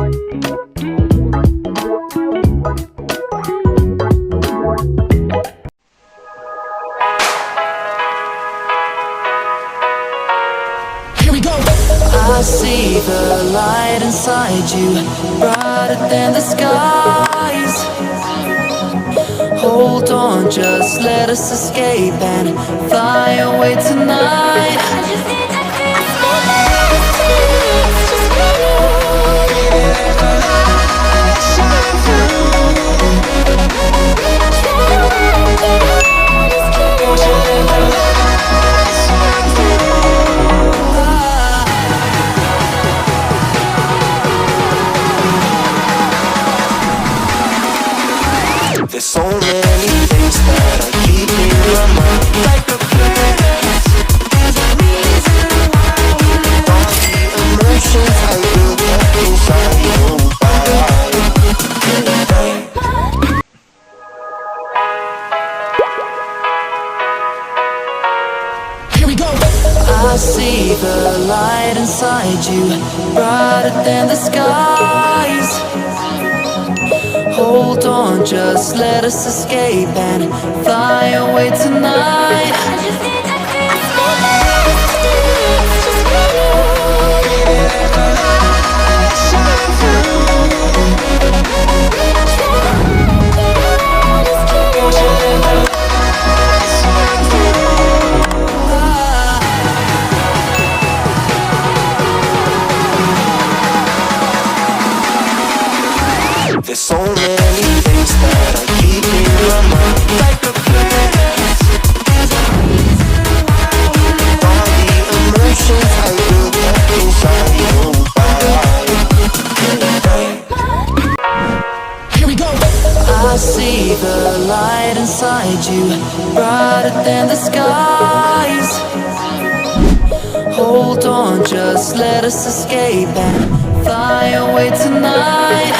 I see the light inside you, brighter than the skies. Hold on, just let us escape and fly away tonight. There's so many things that I keep in my mind, like a planet. There's a reason why all the emotions I built up inside you. Here we go. I see the light inside you, brighter than the skies. Hold on, just let us escape and fly away tonight. There's so many things that I keep in my mind, like a planet. There's a reason why all the emotions I built up inside you. Here we go. I see the light inside you, brighter than the skies. Hold on, just let us escape and fly away tonight.